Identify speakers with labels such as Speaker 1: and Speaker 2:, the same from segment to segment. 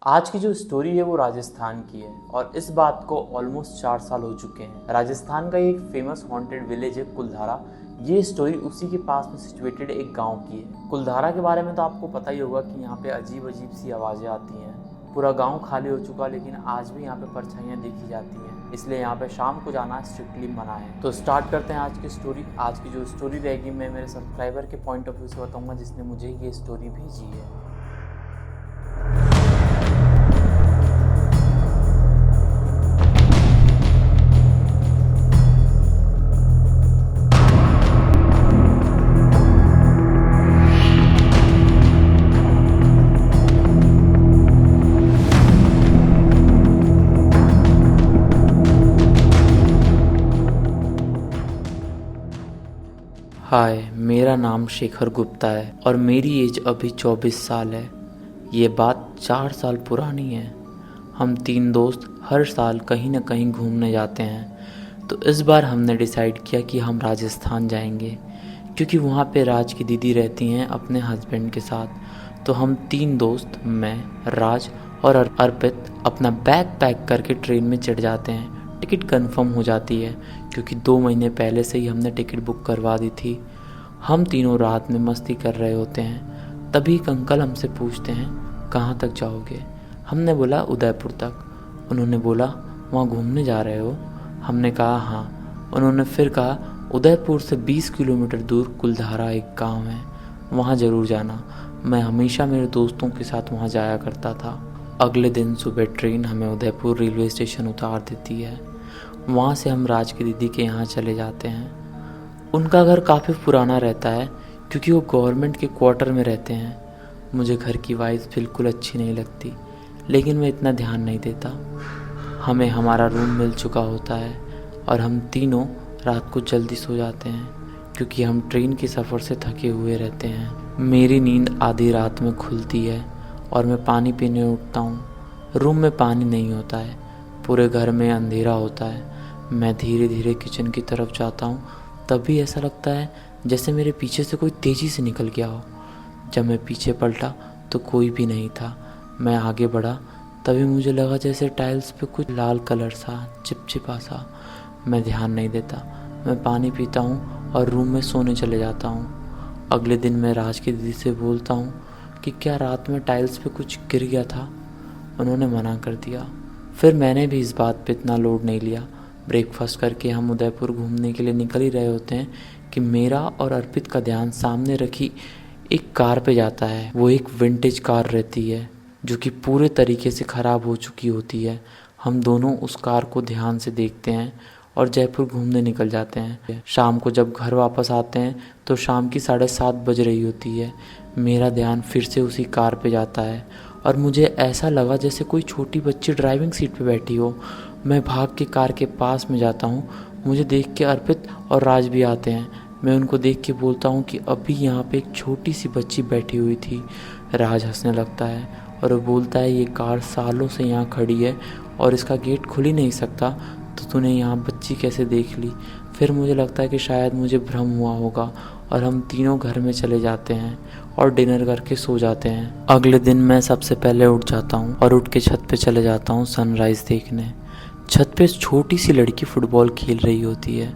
Speaker 1: आज की जो स्टोरी है वो राजस्थान की है और इस बात को ऑलमोस्ट 4 साल हो चुके हैं। राजस्थान का एक फेमस हॉन्टेड विलेज है कुलधारा। ये स्टोरी उसी के पास में सिचुएटेड एक गांव की है। कुलधारा के बारे में तो आपको पता ही होगा कि यहाँ पे अजीब अजीब सी आवाज़ें आती हैं। पूरा गांव खाली हो चुका लेकिन आज भी यहाँ पे परछाइयाँ देखी जाती हैं, इसलिए यहाँ पे शाम को जाना स्ट्रिक्टली मना है। तो स्टार्ट करते हैं आज की स्टोरी। आज की जो स्टोरी रहेगी मैं मेरे सब्सक्राइबर के पॉइंट ऑफ व्यू से बताऊँगा जिसने मुझे ये स्टोरी भेजी है। हाय, मेरा नाम शेखर गुप्ता है और मेरी एज अभी 24 साल है। ये बात 4 साल पुरानी है। हम 3 दोस्त हर साल कहीं ना कहीं घूमने जाते हैं, तो इस बार हमने डिसाइड किया कि हम राजस्थान जाएंगे क्योंकि वहाँ पे राज की दीदी रहती हैं अपने हस्बैंड के साथ। तो हम 3 दोस्त, मैं, राज और अर्पित, अपना बैग पैक करके ट्रेन में चढ़ जाते हैं। टिकट कंफर्म हो जाती है क्योंकि 2 महीने पहले से ही हमने टिकट बुक करवा दी थी। हम तीनों रात में मस्ती कर रहे होते हैं, तभी एक अंकल हमसे पूछते हैं कहाँ तक जाओगे। हमने बोला उदयपुर तक। उन्होंने बोला वहाँ घूमने जा रहे हो। हमने कहा हाँ। उन्होंने फिर कहा उदयपुर से 20 किलोमीटर दूर कुलधारा एक गांव है, वहाँ ज़रूर जाना। मैं हमेशा मेरे दोस्तों के साथ वहाँ जाया करता था। अगले दिन सुबह ट्रेन हमें उदयपुर रेलवे स्टेशन उतार देती है। वहाँ से हम राज की दीदी के यहाँ चले जाते हैं। उनका घर काफ़ी पुराना रहता है क्योंकि वो गवर्नमेंट के क्वार्टर में रहते हैं। मुझे घर की वाइज बिल्कुल अच्छी नहीं लगती, लेकिन मैं इतना ध्यान नहीं देता। हमें हमारा रूम मिल चुका होता है और हम तीनों रात को जल्दी सो जाते हैं क्योंकि हम ट्रेन के सफ़र से थके हुए रहते हैं। मेरी नींद आधी रात में खुलती है और मैं पानी पीने उठता हूँ। रूम में पानी नहीं होता है, पूरे घर में अंधेरा होता है। मैं धीरे धीरे किचन की तरफ जाता हूँ, तभी ऐसा लगता है जैसे मेरे पीछे से कोई तेज़ी से निकल गया हो। जब मैं पीछे पलटा तो कोई भी नहीं था। मैं आगे बढ़ा, तभी मुझे लगा जैसे टाइल्स पे कुछ लाल कलर सा, चिपचिपा सा। मैं ध्यान नहीं देता, मैं पानी पीता हूँ और रूम में सोने चले जाता हूँ। अगले दिन मैं राज की दीदी से बोलता हूँ कि क्या रात में टाइल्स पे कुछ गिर गया था। उन्होंने मना कर दिया। फिर मैंने भी इस बात पे इतना लोड नहीं लिया। ब्रेकफास्ट करके हम उदयपुर घूमने के लिए निकल ही रहे होते हैं कि मेरा और अर्पित का ध्यान सामने रखी एक कार पे जाता है। वो एक विंटेज कार रहती है जो कि पूरे तरीके से ख़राब हो चुकी होती है। हम दोनों उस कार को ध्यान से देखते हैं और जयपुर घूमने निकल जाते हैं। शाम को जब घर वापस आते हैं तो शाम की 7:30 बज रही होती है। मेरा ध्यान फिर से उसी कार पे जाता है और मुझे ऐसा लगा जैसे कोई छोटी बच्ची ड्राइविंग सीट पे बैठी हो। मैं भाग के कार के पास में जाता हूँ। मुझे देख के अर्पित और राज भी आते हैं। मैं उनको देख के बोलता हूँ कि अभी यहाँ पे एक छोटी सी बच्ची बैठी हुई थी। राज हंसने लगता है और वो बोलता है ये कार सालों से यहाँ खड़ी है और इसका गेट खुल ही नहीं सकता, तो तूने यहाँ बच्ची कैसे देख ली। फिर मुझे लगता है कि शायद मुझे भ्रम हुआ होगा और हम तीनों घर में चले जाते हैं और डिनर करके सो जाते हैं। अगले दिन मैं सबसे पहले उठ जाता हूँ और उठ के छत पे चले जाता हूँ सनराइज़ देखने। छत पे छोटी सी लड़की फुटबॉल खेल रही होती है।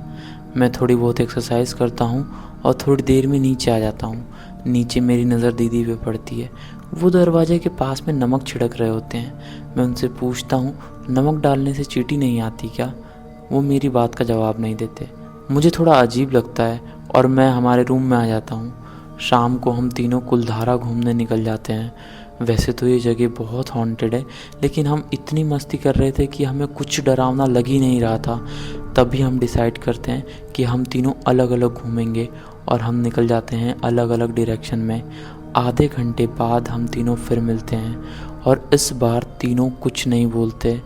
Speaker 1: मैं थोड़ी बहुत एक्सरसाइज करता हूँ और थोड़ी देर में नीचे आ जाता हूँ। नीचे मेरी नज़र दीदी पे पड़ती है। वो दरवाजे के पास में नमक छिड़क रहे होते हैं। मैं उनसे पूछता हूँ नमक डालने से चींटी नहीं आती क्या। वो मेरी बात का जवाब नहीं देते। मुझे थोड़ा अजीब लगता है और मैं हमारे रूम में आ जाता हूँ। शाम को हम तीनों कुलधारा घूमने निकल जाते हैं। वैसे तो ये जगह बहुत हॉन्टेड है, लेकिन हम इतनी मस्ती कर रहे थे कि हमें कुछ डरावना लग ही नहीं रहा था। तभी हम डिसाइड करते हैं कि हम तीनों अलग अलग घूमेंगे और हम निकल जाते हैं अलग अलग डायरेक्शन में। आधे घंटे बाद हम तीनों फिर मिलते हैं और इस बार तीनों कुछ नहीं बोलते।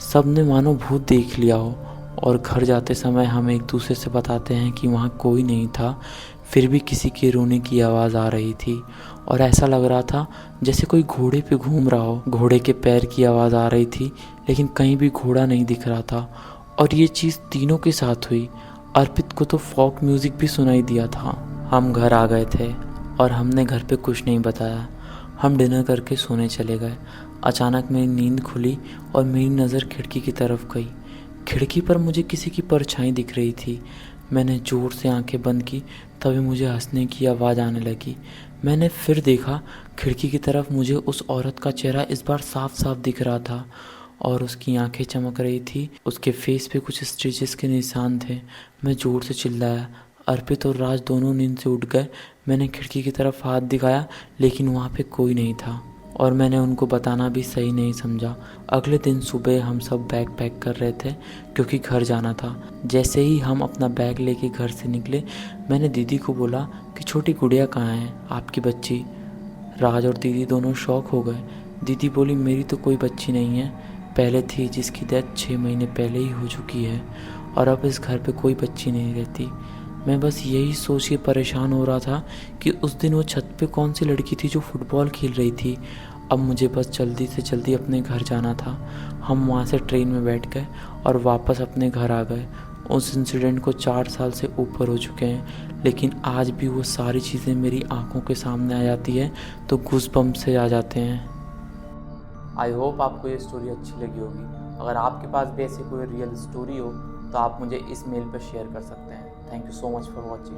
Speaker 1: सब ने मानो भूत देख लिया हो। और घर जाते समय हम एक दूसरे से बताते हैं कि वहाँ कोई नहीं था, फिर भी किसी के रोने की आवाज़ आ रही थी और ऐसा लग रहा था जैसे कोई घोड़े पे घूम रहा हो। घोड़े के पैर की आवाज़ आ रही थी लेकिन कहीं भी घोड़ा नहीं दिख रहा था। और ये चीज़ तीनों के साथ हुई। अर्पित को तो फोक म्यूज़िक भी सुनाई दिया था। हम घर आ गए थे और हमने घर पे कुछ नहीं बताया। हम डिनर करके सोने चले गए। अचानक मेरी नींद खुली और मेरी नज़र खिड़की की तरफ गई। खिड़की पर मुझे किसी की परछाई दिख रही थी। मैंने ज़ोर से आंखें बंद की, तभी मुझे हंसने की आवाज़ आने लगी। मैंने फिर देखा, खिड़की की तरफ मुझे उस औरत का चेहरा इस बार साफ साफ दिख रहा था और उसकी आंखें चमक रही थी। उसके फेस पे कुछ स्टिचेस के निशान थे। मैं ज़ोर से चिल्लाया। अर्पित और राज दोनों नींद से उठ गए। मैंने खिड़की की तरफ हाथ दिखाया, लेकिन वहाँ पे कोई नहीं था और मैंने उनको बताना भी सही नहीं समझा। अगले दिन सुबह हम सब बैग पैक कर रहे थे क्योंकि घर जाना था। जैसे ही हम अपना बैग लेके घर से निकले, मैंने दीदी को बोला कि छोटी गुड़िया कहाँ है, आपकी बच्ची। राज और दीदी दोनों शॉक हो गए। दीदी बोली, मेरी तो कोई बच्ची नहीं है, पहले थी जिसकी डेथ 6 महीने पहले ही हो चुकी है और अब इस घर पे कोई बच्ची नहीं रहती। मैं बस यही सोच के परेशान हो रहा था कि उस दिन वो छत पे कौन सी लड़की थी जो फुटबॉल खेल रही थी। अब मुझे बस जल्दी से जल्दी अपने घर जाना था। हम वहाँ से ट्रेन में बैठ गए और वापस अपने घर आ गए। उस इंसिडेंट को 4 साल से ऊपर हो चुके हैं, लेकिन आज भी वो सारी चीज़ें मेरी आंखों के सामने आ जाती है तो गूज़बम्प्स से आ जाते हैं। आई होप आपको ये स्टोरी अच्छी लगी होगी। अगर आपके पास भी ऐसी कोई रियल स्टोरी हो तो आप मुझे इस मेल पर शेयर कर सकते हैं। Thank you so much for watching.